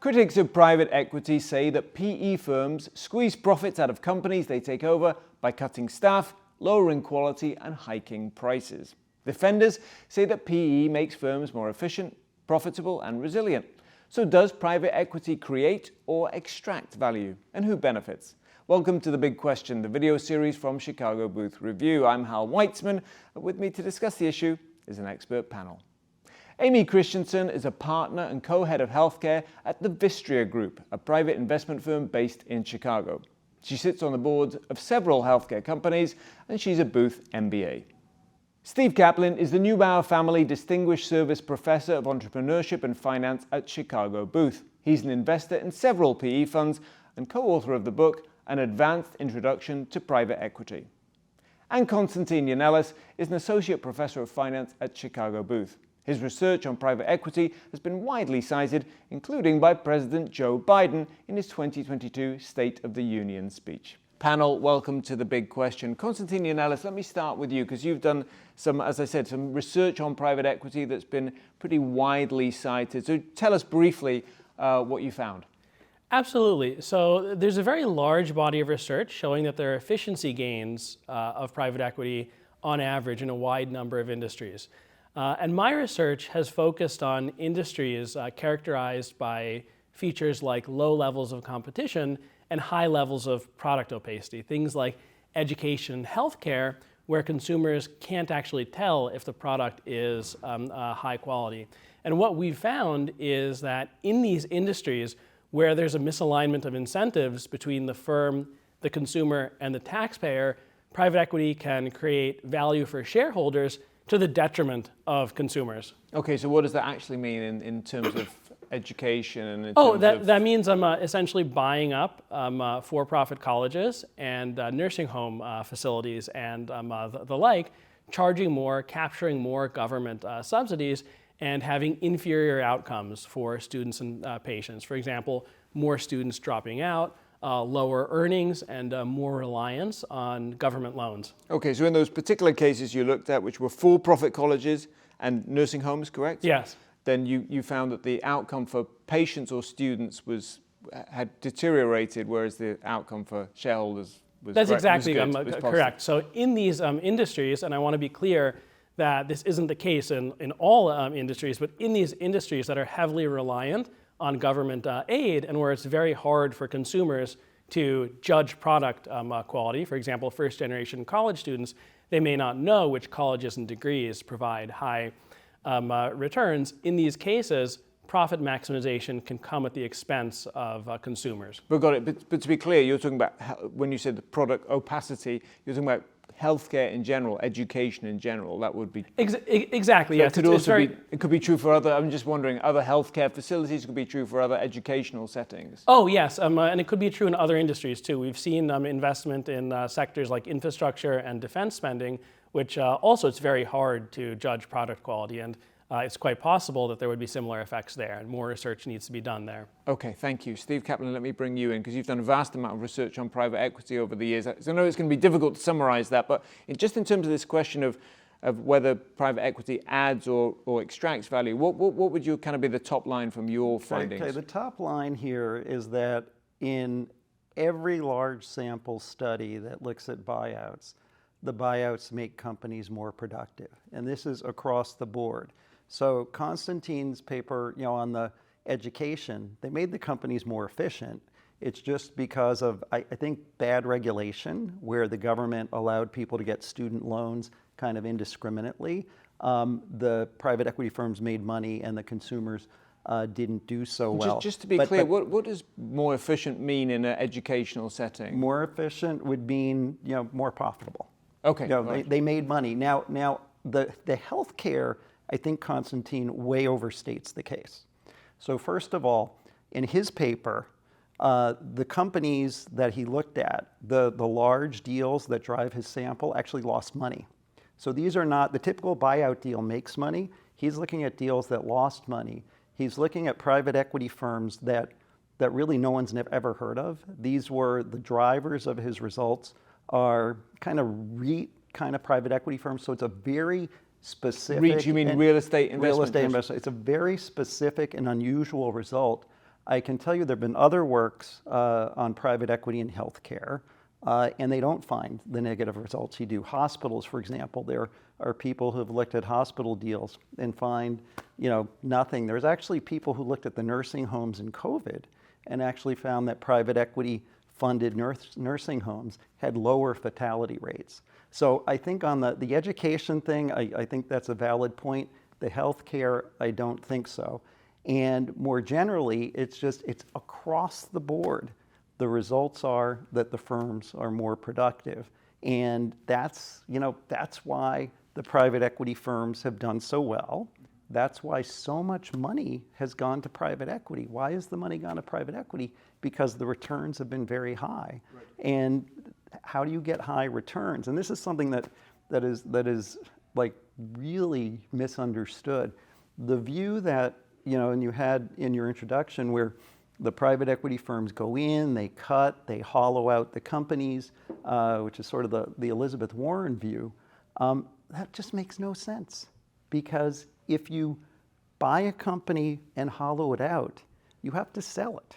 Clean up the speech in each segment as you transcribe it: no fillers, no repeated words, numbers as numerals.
Critics of private equity say that PE firms squeeze profits out of companies they take over by cutting staff, lowering quality, and hiking prices. Defenders say that PE makes firms more efficient, profitable, and resilient. So does private equity create or extract value? And who benefits? Welcome to The Big Question, the video series from Chicago Booth Review. I'm Hal Weitzman, and with me to discuss the issue is an expert panel. Amy Christensen is a partner and co-head of healthcare at the Vistria Group, a private investment firm based in Chicago. She sits on the boards of several healthcare companies, and she's a Booth MBA. Steve Kaplan is the Neubauer Family Distinguished Service Professor of Entrepreneurship and Finance at Chicago Booth. He's an investor in several PE funds and co-author of the book, An Advanced Introduction to Private Equity. And Constantine Yannelis is an Associate Professor of Finance at Chicago Booth. His research on private equity has been widely cited, including by President Joe Biden in his 2022 State of the Union speech. Panel, welcome to The Big Question. Constantine Yannelis, let me start with you, because you've done some, as I said, some research on private equity that's been pretty widely cited. So tell us briefly what you found. Absolutely. So there's a very large body of research showing that there are efficiency gains of private equity on average in a wide number of industries. And my research has focused on industries characterized by features like low levels of competition and high levels of product opacity, things like education and healthcare, where consumers can't actually tell if the product is high quality. And what we've found is that in these industries where there's a misalignment of incentives between the firm, the consumer, and the taxpayer, private equity can create value for shareholders to the detriment of consumers. Okay, so what does that actually mean in terms of education? And in terms of... that means I'm essentially buying up for-profit colleges and nursing home facilities and the like, charging more, capturing more government subsidies, and having inferior outcomes for students and patients. For example, more students dropping out, lower earnings, and more reliance on government loans. Okay, so in those particular cases you looked at, which were for-profit colleges and nursing homes, correct? Yes. Then you found that the outcome for patients or students had deteriorated, whereas the outcome for shareholders was That's exactly was correct. So in these industries, and I want to be clear that this isn't the case in all industries, but in these industries that are heavily reliant on government aid and where it's very hard for consumers to judge product quality. For example, first-generation college students, they may not know which colleges and degrees provide high returns. In these cases, profit maximization can come at the expense of consumers. But got it. But to be clear, you're talking about, when you said the product opacity, you're talking about healthcare in general, education in general. That would be exactly. So yes, it could be true for other. I'm just wondering, other healthcare facilities could be true for other educational settings. Oh yes, and it could be true in other industries too. We've seen investment in sectors like infrastructure and defense spending, which also it's very hard to judge product quality, and it's quite possible that there would be similar effects there, and more research needs to be done there. Okay, thank you. Steve Kaplan, let me bring you in, because you've done a vast amount of research on private equity over the years. So I know it's going to be difficult to summarize that, but just in terms of this question of whether private equity adds or extracts value, what would you kind of be the top line from your findings? Okay, the top line here is that in every large sample study that looks at buyouts, the buyouts make companies more productive. And this is across the board. So Constantine's paper, on the education, they made the companies more efficient. It's just because of, I think, bad regulation, where the government allowed people to get student loans kind of indiscriminately. The private equity firms made money and the consumers didn't do so well. Just to be clear, what does more efficient mean in an educational setting? More efficient would mean, more profitable. Okay. They made money. Now the healthcare, I think Constantine way overstates the case. So first of all, in his paper, the companies that he looked at, the large deals that drive his sample, actually lost money. So these are not, the typical buyout deal makes money. He's looking at deals that lost money. He's looking at private equity firms that really no one's ever heard of. These were the drivers of his results are kind of REIT kind of private equity firms. So it's a very specific. REIT, you mean real estate investment? Real estate investment. It's a very specific and unusual result I can tell you there have been other works on private equity in healthcare, and they don't find the negative results you do. Hospitals, for example, there are people who have looked at hospital deals and find, nothing. There's actually people who looked at the nursing homes in COVID and actually found that private equity funded nursing homes had lower fatality rates. So I think on the education thing, I think that's a valid point. The healthcare, I don't think so. And more generally, it's across the board. The results are that the firms are more productive. And that's why the private equity firms have done so well. That's why so much money has gone to private equity. Why has the money gone to private equity? Because the returns have been very high. Right. And how do you get high returns? And this is something that is like really misunderstood. The view that, and you had in your introduction where the private equity firms go in, they cut, they hollow out the companies, which is sort of the Elizabeth Warren view, that just makes no sense. Because if you buy a company and hollow it out, you have to sell it.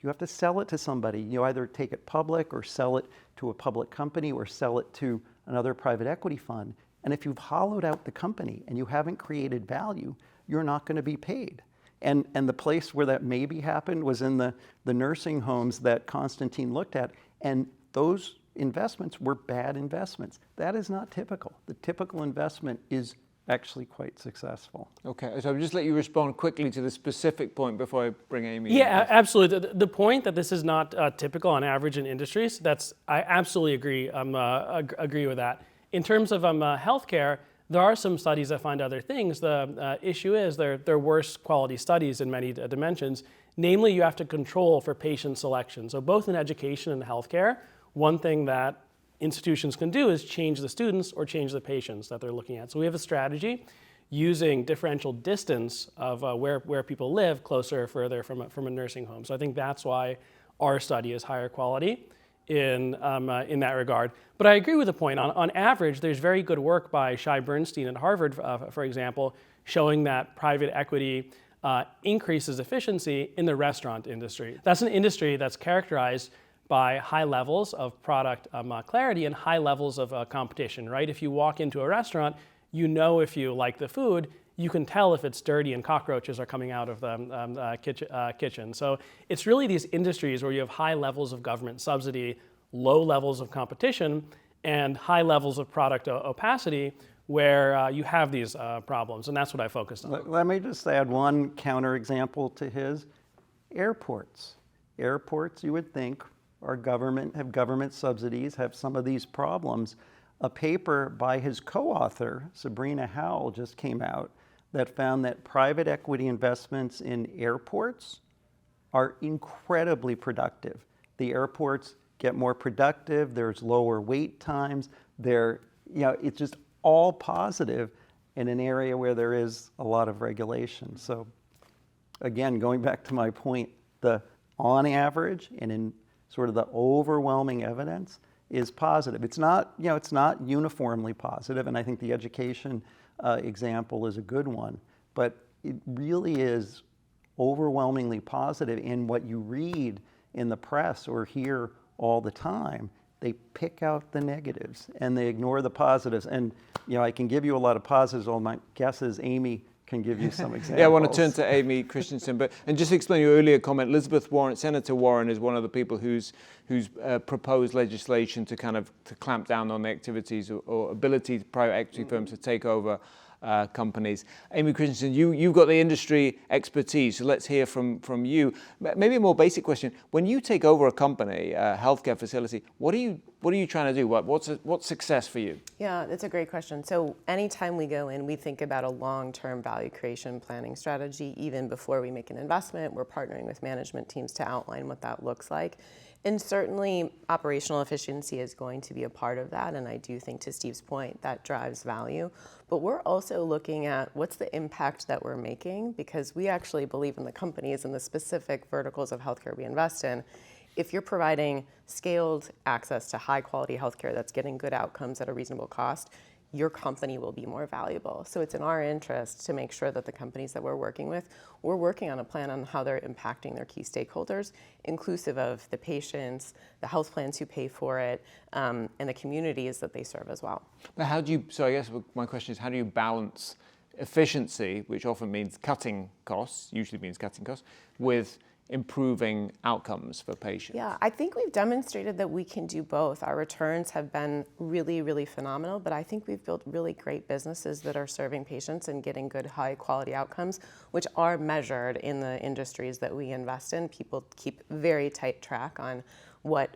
You have to sell it to somebody. You either take it public or sell it to a public company or sell it to another private equity fund. And if you've hollowed out the company and you haven't created value, you're not going to be paid. And the place where that maybe happened was in the nursing homes that Constantine looked at. And those investments were bad investments. That is not typical. The typical investment is actually quite successful. Okay, so I'll just let you respond quickly to the specific point before I bring Amy in. Yeah, absolutely. The point that this is not typical on average in industries, I absolutely agree. Agree with that. In terms of healthcare, there are some studies that find other things. The issue is they're worse quality studies in many dimensions. Namely, you have to control for patient selection. So both in education and healthcare, one thing that institutions can do is change the students or change the patients that they're looking at. So we have a strategy using differential distance of where people live closer or further from a nursing home. So I think that's why our study is higher quality in that regard. But I agree with the point. On average, there's very good work by Shai Bernstein at Harvard, for example, showing that private equity increases efficiency in the restaurant industry. That's an industry that's characterized by high levels of product clarity and high levels of competition, right? If you walk into a restaurant, you know if you like the food, you can tell if it's dirty and cockroaches are coming out of the kitchen. So it's really these industries where you have high levels of government subsidy, low levels of competition, and high levels of product opacity where you have these problems, and that's what I focused on. Let me just add one counterexample to his. Airports. Airports, you would think, have government subsidies, have some of these problems. A paper by his co-author, Sabrina Howell, just came out that found that private equity investments in airports are incredibly productive. The airports get more productive, there's lower wait times, it's just all positive in an area where there is a lot of regulation. So again, going back to my point, on average and in sort of the overwhelming evidence is positive. It's not uniformly positive, and I think the education example is a good one, but it really is overwhelmingly positive. In what you read in the press or hear all the time, they pick out the negatives and they ignore the positives. And I can give you a lot of positives. All my guess is Amy can give you some examples. Yeah, I want to turn to Amy Christensen, and just explain your earlier comment. Elizabeth Warren, Senator Warren, is one of the people who's proposed legislation to clamp down on the activities or ability of private equity firms to take over companies. Amy Christensen, you've got the industry expertise, so let's hear from you. Maybe a more basic question: when you take over a company, a healthcare facility, what are you trying to do? What's success for you? Yeah, that's a great question. So anytime we go in, we think about a long-term value creation planning strategy. Even before we make an investment, we're partnering with management teams to outline what that looks like. And certainly operational efficiency is going to be a part of that. And I do think, to Steve's point, that drives value. But we're also looking at what's the impact that we're making, because we actually believe in the companies and the specific verticals of healthcare we invest in. If you're providing scaled access to high quality healthcare that's getting good outcomes at a reasonable cost, your company will be more valuable. So it's in our interest to make sure that the companies that we're working with, we're working on a plan on how they're impacting their key stakeholders, inclusive of the patients, the health plans who pay for it, and the communities that they serve as well. But how do you, so I guess my question is, how do you balance efficiency, which often means cutting costs, usually means cutting costs, with improving outcomes for patients? Yeah, I think we've demonstrated that we can do both. Our returns have been really, really phenomenal, but I think we've built really great businesses that are serving patients and getting good, high quality outcomes, which are measured in the industries that we invest in. People keep very tight track on what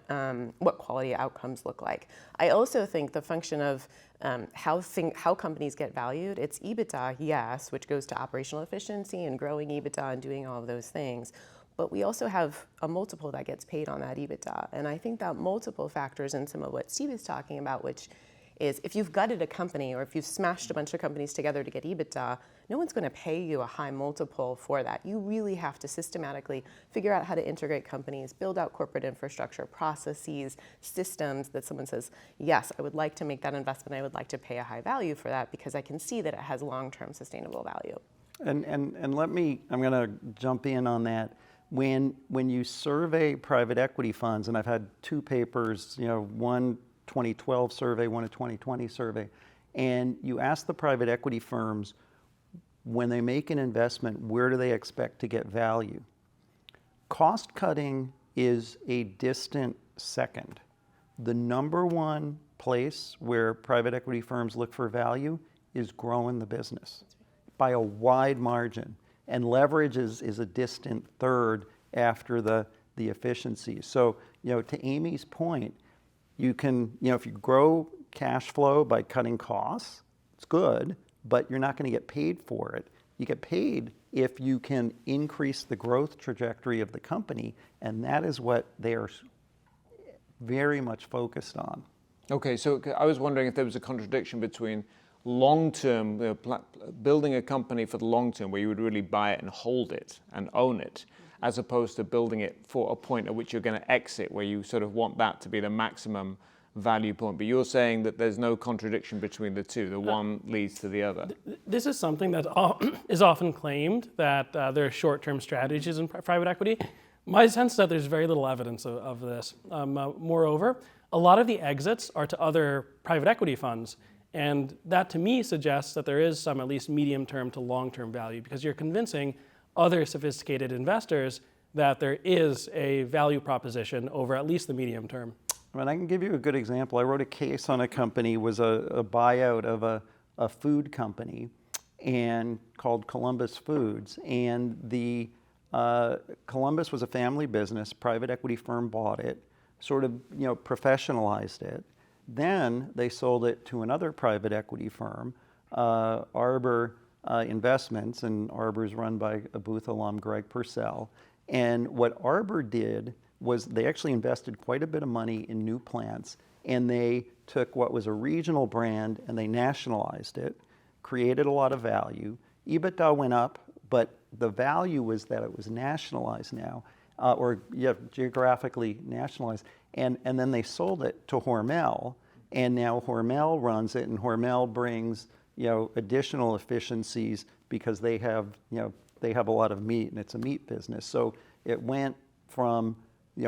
quality outcomes look like. I also think the function of how companies get valued, it's EBITDA, yes, which goes to operational efficiency and growing EBITDA and doing all of those things. But we also have a multiple that gets paid on that EBITDA. And I think that multiple factors in some of what Steve is talking about, which is if you've gutted a company or if you've smashed a bunch of companies together to get EBITDA, no one's going to pay you a high multiple for that. You really have to systematically figure out how to integrate companies, build out corporate infrastructure, processes, systems that someone says, yes, I would like to make that investment. I would like to pay a high value for that because I can see that it has long-term sustainable value. And let me, I'm going to jump in on that. When you survey private equity funds, and I've had two papers, one 2012 survey, one a 2020 survey, and you ask the private equity firms, when they make an investment, where do they expect to get value? Cost cutting is a distant second. The number one place where private equity firms look for value is growing the business by a wide margin. And leverage is a distant third after the efficiency. So, to Amy's point, you can, if you grow cash flow by cutting costs, it's good, but you're not going to get paid for it. You get paid if you can increase the growth trajectory of the company, and that is what they are very much focused on. Okay, so I was wondering if there was a contradiction between long-term, building a company for the long term where you would really buy it and hold it and own it, as opposed to building it for a point at which you're going to exit, where you sort of want that to be the maximum value point. But you're saying that there's no contradiction between the two. The one leads to the other. This is something that is often claimed, that there are short-term strategies in private equity. My sense is that there's very little evidence of this. Moreover, a lot of the exits are to other private equity funds. And that to me suggests that there is some at least medium-term to long-term value, because you're convincing other sophisticated investors that there is a value proposition over at least the medium term. I mean, I can give you a good example. I wrote a case on a company, was a buyout of a food company and called Columbus Foods. And the Columbus was a family business, private equity firm bought it, sort of professionalized it. Then they sold it to another private equity firm, Arbor Investments, and Arbor is run by a Booth alum, Greg Purcell. And what Arbor did was they actually invested quite a bit of money in new plants, and they took what was a regional brand and they nationalized it, created a lot of value. EBITDA went up, but the value was that it was nationalized now, geographically nationalized. And then they sold it to Hormel, and now Hormel runs it, and Hormel brings additional efficiencies because they have a lot of meat, and it's a meat business. So it went from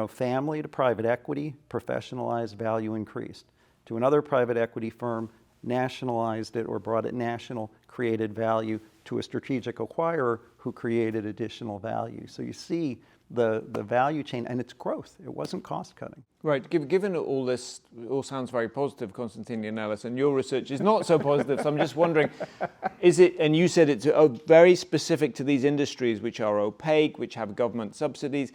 family to private equity, professionalized, value increased, to another private equity firm, nationalized it or brought it national, created value, to a strategic acquirer who created additional value. So you see the value chain, and it's growth. It wasn't cost cutting. Right. Given all this, all sounds very positive, Constantine, Yannelis, and your research is not so positive. So I'm just wondering, is it? And you said it's very specific to these industries which are opaque, which have government subsidies.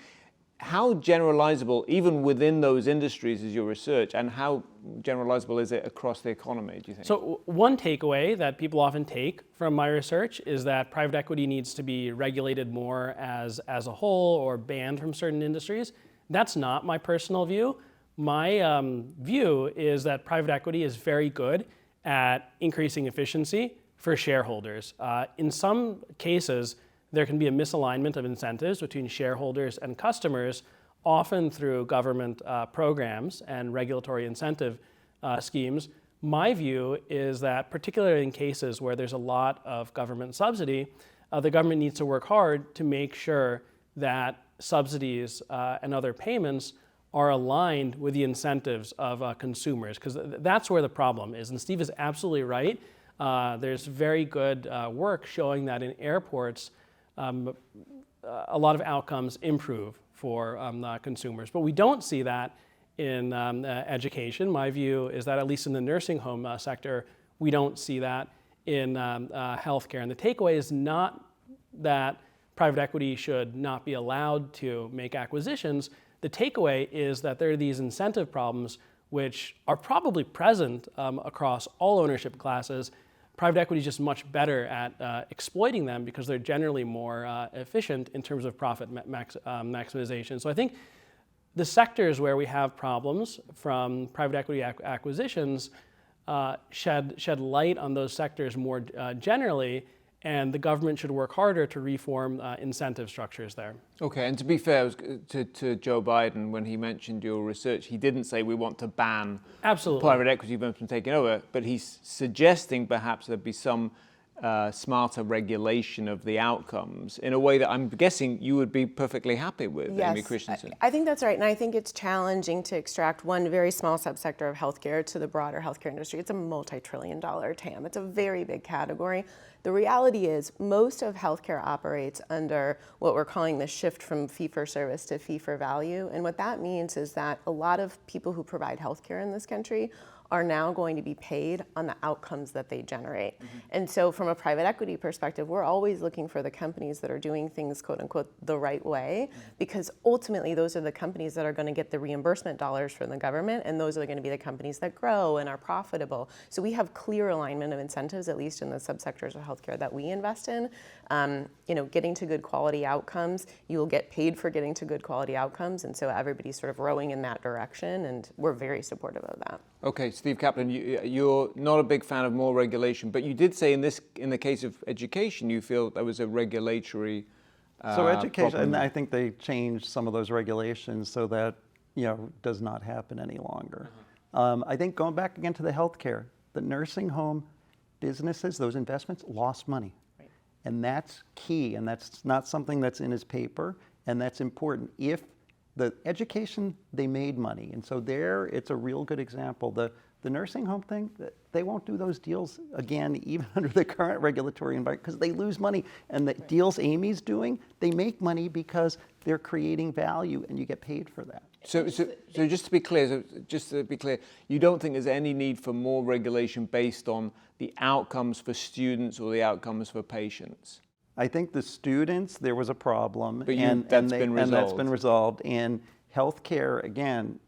How generalizable, even within those industries, is your research, and how generalizable is it across the economy, do you think? So one takeaway that people often take from my research is that private equity needs to be regulated more as a whole or banned from certain industries. That's not my personal view. My view is that private equity is very good at increasing efficiency for shareholders. In some cases, there can be a misalignment of incentives between shareholders and customers, often through government programs and regulatory incentive schemes. My view is that, particularly in cases where there's a lot of government subsidy, the government needs to work hard to make sure that subsidies and other payments are aligned with the incentives of consumers, because that's where the problem is. And Steve is absolutely right. There's very good work showing that in airports, a lot of outcomes improve for consumers. But we don't see that in education. My view is that, at least in the nursing home sector, we don't see that in healthcare. And the takeaway is not that private equity should not be allowed to make acquisitions. The takeaway is that there are these incentive problems which are probably present across all ownership classes. Private equity is just much better at exploiting them because they're generally more efficient in terms of profit maximization. So I think the sectors where we have problems from private equity acquisitions shed light on those sectors more generally, and the government should work harder to reform incentive structures there. Okay, and to be fair to Joe Biden, when he mentioned your research, he didn't say we want to ban private equity firms from taking over, but he's suggesting perhaps there'd be some smarter regulation of the outcomes in a way that I'm guessing you would be perfectly happy with, yes, Amy Christensen. I think that's right, and I think it's challenging to extract one very small subsector of healthcare to the broader healthcare industry. It's a multi-trillion-dollar TAM. It's a very big category. The reality is most of healthcare operates under what we're calling the shift from fee-for-service to fee-for-value, and what that means is that a lot of people who provide healthcare in this country are now going to be paid on the outcomes that they generate. Mm-hmm. And so from a private equity perspective, we're always looking for the companies that are doing things, quote unquote, the right way, because ultimately those are the companies that are going to get the reimbursement dollars from the government, and those are going to be the companies that grow and are profitable. So we have clear alignment of incentives, at least in the subsectors of healthcare that we invest in. Getting to good quality outcomes, you will get paid for getting to good quality outcomes, and so everybody's sort of rowing in that direction, and we're very supportive of that. Okay, Steve Kaplan, you're not a big fan of more regulation, but you did say in the case of education, you feel there was a regulatory so education, problem. and I think they changed some of those regulations so that does not happen any longer. I think going back again to the healthcare, the nursing home businesses, those investments lost money. Right. And that's key, and that's not something that's in his paper, and that's important. If the education, they made money, and so there, it's a real good example. The nursing home thing, they won't do those deals again, even under the current regulatory environment, because they lose money. And the deals Amy's doing, they make money because they're creating value, and you get paid for that. So just to be clear, you don't think there's any need for more regulation based on the outcomes for students or the outcomes for patients? I think the students, there was a problem, but that's been resolved. And healthcare, again,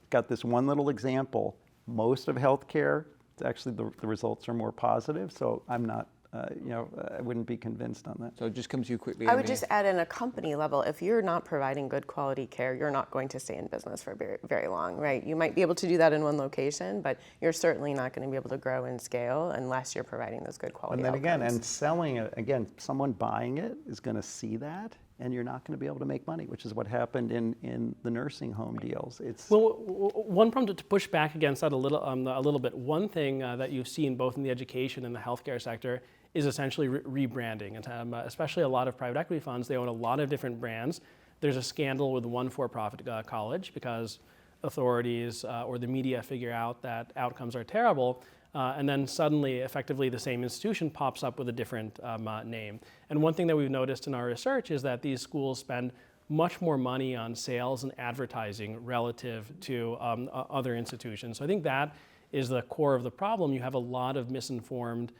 got this one little example. Most of healthcare, actually the results are more positive. So I'm not, I wouldn't be convinced on that. So it just comes to you quickly. I would just add, in a company level, if you're not providing good quality care, you're not going to stay in business for very, very long, right? You might be able to do that in one location, but you're certainly not going to be able to grow and scale unless you're providing those good quality outcomes. And then again, and selling it, again, someone buying it is going to see that, and you're not going to be able to make money, which is what happened in the nursing home deals. One problem to push back against that a little bit. One thing that you've seen both in the education and the healthcare sector is essentially rebranding. And especially a lot of private equity funds, they own a lot of different brands. There's a scandal with one for-profit college because authorities or the media figure out that outcomes are terrible. And then suddenly, effectively, the same institution pops up with a different name. And one thing that we've noticed in our research is that these schools spend much more money on sales and advertising relative to other institutions. So I think that is the core of the problem. You have a lot of misinformed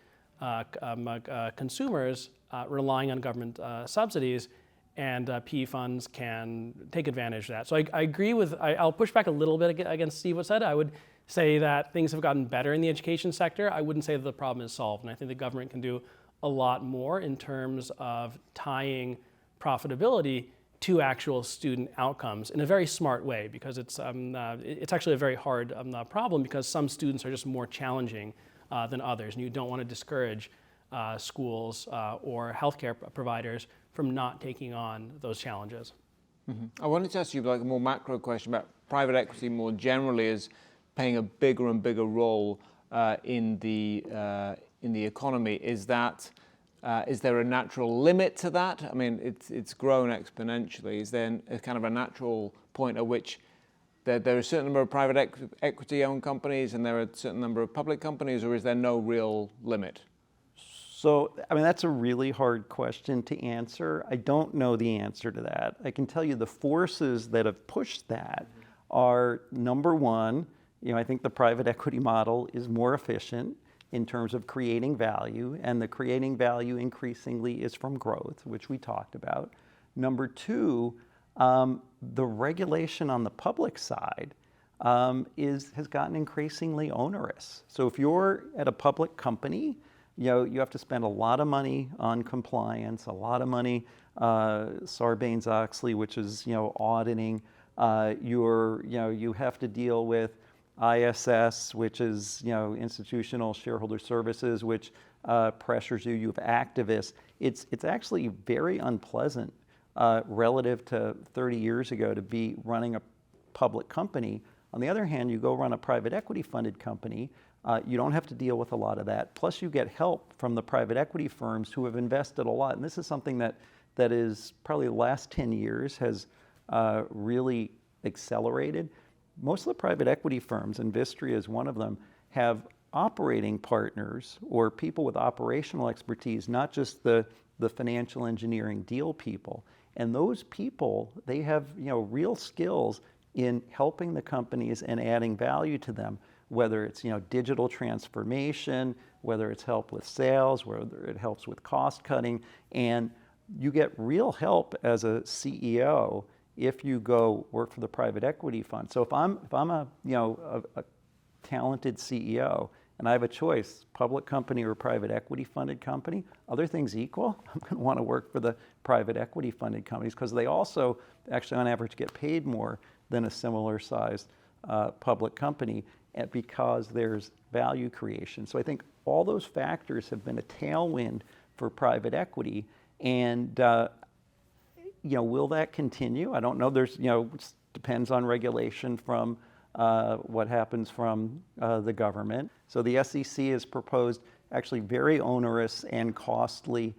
consumers relying on government subsidies, and PE funds can take advantage of that. So I agree with, I'll push back a little bit against Steve what said. I would say that things have gotten better in the education sector. I wouldn't say that the problem is solved, and I think the government can do a lot more in terms of tying profitability to actual student outcomes in a very smart way, because it's actually a very hard problem, because some students are just more challenging than others, and you don't want to discourage schools or healthcare providers from not taking on those challenges. Mm-hmm. I wanted to ask you like a more macro question about private equity more generally as playing a bigger and bigger role in the economy. Is there a natural limit to that? I mean, it's grown exponentially. Is there a kind of a natural point at which there are a certain number of private equity-owned companies and there are a certain number of public companies, or is there no real limit? So, I mean, that's a really hard question to answer. I don't know the answer to that. I can tell you the forces that have pushed that are, number one, I think the private equity model is more efficient in terms of creating value, and the creating value increasingly is from growth, which we talked about. Number two, the regulation on the public side has gotten increasingly onerous. So if you're at a public company, you have to spend a lot of money on compliance, a lot of money, Sarbanes-Oxley, which is, auditing. You have to deal with ISS, which is, institutional shareholder services, which pressures you. You have activists. It's actually very unpleasant relative to 30 years ago to be running a public company. On the other hand, you go run a private equity funded company, you don't have to deal with a lot of that. Plus you get help from the private equity firms who have invested a lot. And this is something that is probably the last 10 years has really accelerated. Most of the private equity firms, and Vistria is one of them, have operating partners or people with operational expertise, not just the financial engineering deal people. And those people, they have real skills in helping the companies and adding value to them, whether it's digital transformation, whether it's help with sales, whether it helps with cost cutting. And you get real help as a CEO if you go work for the private equity fund. So if I'm a talented CEO and I have a choice, public company or private equity funded company, other things equal, I'm going to want to work for the private equity funded companies because they also actually on average get paid more than a similar sized public company because there's value creation. So I think all those factors have been a tailwind for private equity. And will that continue? I don't know. There's, it depends on regulation from what happens from the government. So the SEC has proposed actually very onerous and costly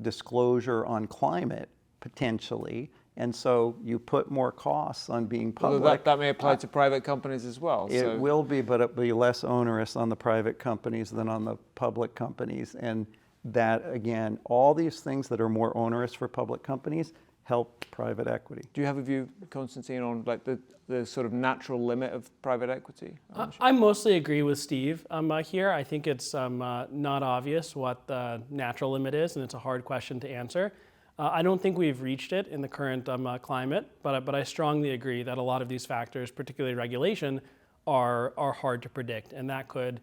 disclosure on climate, potentially. And so you put more costs on being public. Well, that may apply to private companies as well. It will be, but it'll be less onerous on the private companies than on the public companies. And that, again, all these things that are more onerous for public companies help private equity. Do you have a view, Constantine, on like the sort of natural limit of private equity? I mostly agree with Steve here. I think it's not obvious what the natural limit is, and it's a hard question to answer. I don't think we've reached it in the current climate, but I strongly agree that a lot of these factors, particularly regulation, are hard to predict, and that could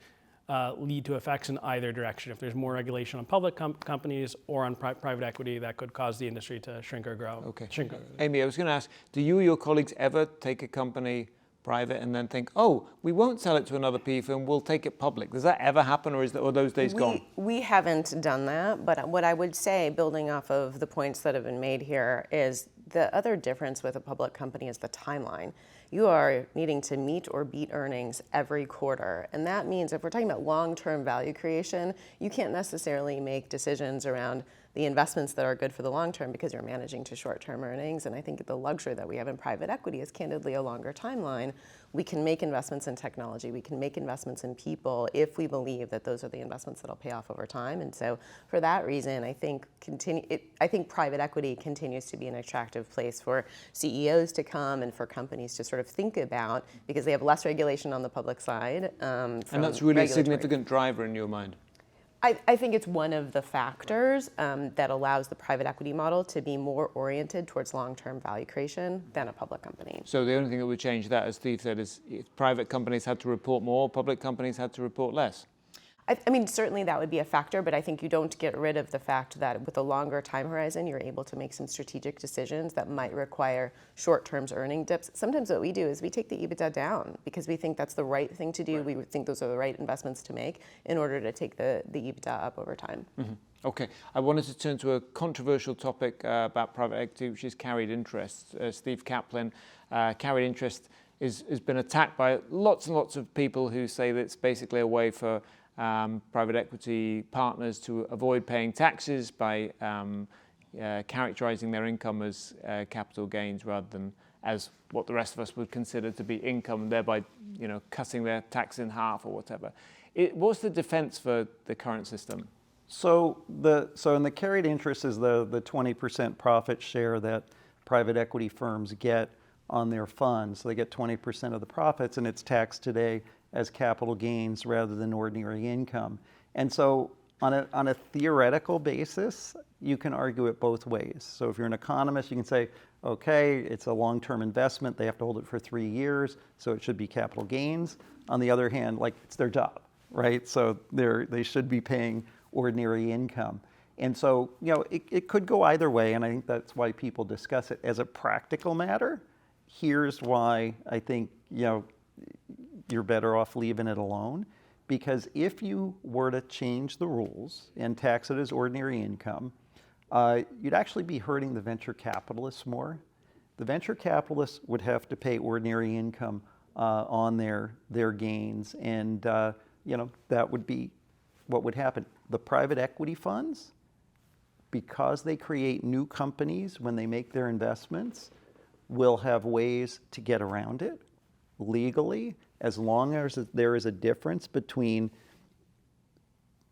lead to effects in either direction. If there's more regulation on public companies or on private equity, that could cause the industry to shrink or grow. Okay. Amy, I was going to ask, do you or your colleagues ever take a company private and then think, oh, we won't sell it to another PE firm, we'll take it public? Does that ever happen, or are those days gone? We haven't done that, but what I would say, building off of the points that have been made here, is the other difference with a public company is the timeline. You are needing to meet or beat earnings every quarter. And that means if we're talking about long-term value creation, you can't necessarily make decisions around the investments that are good for the long term because you're managing to short-term earnings. And I think the luxury that we have in private equity is candidly a longer timeline. We can make investments in technology, we can make investments in people if we believe that those are the investments that'll pay off over time. And so for that reason, I think private equity continues to be an attractive place for CEOs to come and for companies to sort of think about, because they have less regulation on the public side. And that's really a significant driver in your mind? I think it's one of the factors that allows the private equity model to be more oriented towards long-term value creation than a public company. So the only thing that would change that, as Steve said, is if private companies had to report more, public companies had to report less. I mean, certainly that would be a factor, but I think you don't get rid of the fact that with a longer time horizon, you're able to make some strategic decisions that might require short-term earning dips. Sometimes what we do is we take the EBITDA down because we think that's the right thing to do. Right. We think those are the right investments to make in order to take the EBITDA up over time. Mm-hmm. Okay, I wanted to turn to a controversial topic about private equity, which is carried interest. Steve Kaplan, carried interest has been attacked by lots and lots of people who say that it's basically a way for private equity partners to avoid paying taxes by characterizing their income as capital gains rather than as what the rest of us would consider to be income, thereby cutting their tax in half or whatever. What's the defense for the current system? So in the carried interest is the 20% profit share that private equity firms get on their funds. So they get 20% of the profits, and it's taxed today as capital gains rather than ordinary income. And so on a theoretical basis, you can argue it both ways. So if you're an economist, you can say, okay, it's a long-term investment, they have to hold it for 3 years, so it should be capital gains. On the other hand, like, it's their job, right? So they should be paying ordinary income. And so, it could go either way, and I think that's why people discuss it. As a practical matter, here's why I think, you're better off leaving it alone. Because if you were to change the rules and tax it as ordinary income, you'd actually be hurting the venture capitalists more. The venture capitalists would have to pay ordinary income on their gains, and that would be what would happen. The private equity funds, because they create new companies when they make their investments, will have ways to get around it legally, as long as there is a difference between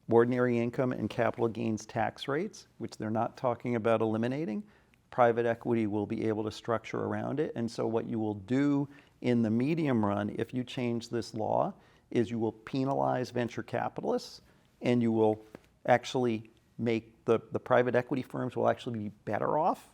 ordinary income and capital gains tax rates, which they're not talking about eliminating. Private equity will be able to structure around it. And so what you will do in the medium run, if you change this law, is you will penalize venture capitalists, and you will actually make the private equity firms will actually be better off,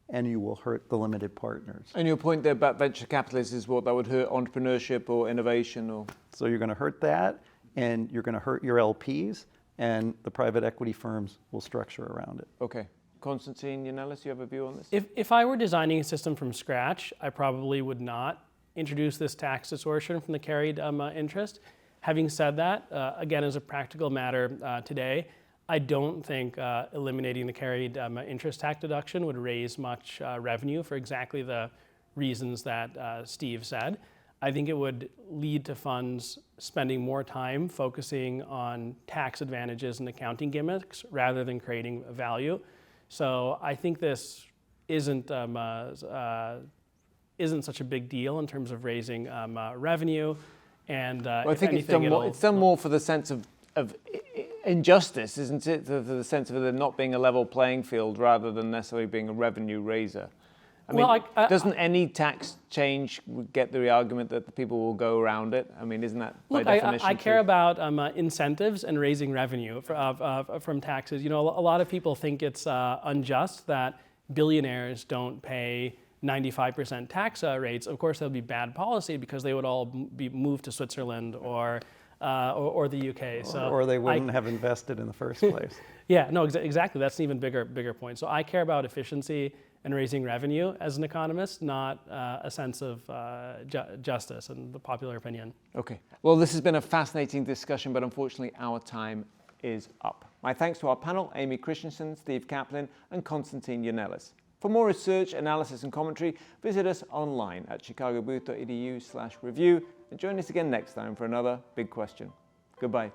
and you will hurt the limited partners. And your point there about venture capitalists is what that would hurt entrepreneurship or innovation or? So you're going to hurt that, and you're going to hurt your LPs, and the private equity firms will structure around it. Okay. Constantine, Yannelis, you have a view on this? If I were designing a system from scratch, I probably would not introduce this tax distortion from the carried interest. Having said that, again, as a practical matter today, I don't think eliminating the carried interest tax deduction would raise much revenue for exactly the reasons that Steve said. I think it would lead to funds spending more time focusing on tax advantages and accounting gimmicks rather than creating value. So I think this isn't such a big deal in terms of raising revenue. And well, I think it's done more for the sense of injustice, isn't it? For the sense of there not being a level playing field rather than necessarily being a revenue raiser. I mean, doesn't any tax change get the argument that the people will go around it? I mean, isn't that by definition I care about incentives and raising revenue from taxes. You know, a lot of people think it's unjust that billionaires don't pay 95% tax rates. Of course, that would be bad policy because they would all be moved to Switzerland or the UK. Or they wouldn't have invested in the first place. Yeah, no, exactly. That's an even bigger point. So I care about efficiency and raising revenue as an economist, not a sense of justice and the popular opinion. Okay. Well, this has been a fascinating discussion, but unfortunately our time is up. My thanks to our panel, Amy Christensen, Steve Kaplan, and Constantine Yannelis. For more research, analysis, and commentary, visit us online at chicagobooth.edu/review, and join us again next time for another Big Question. Goodbye.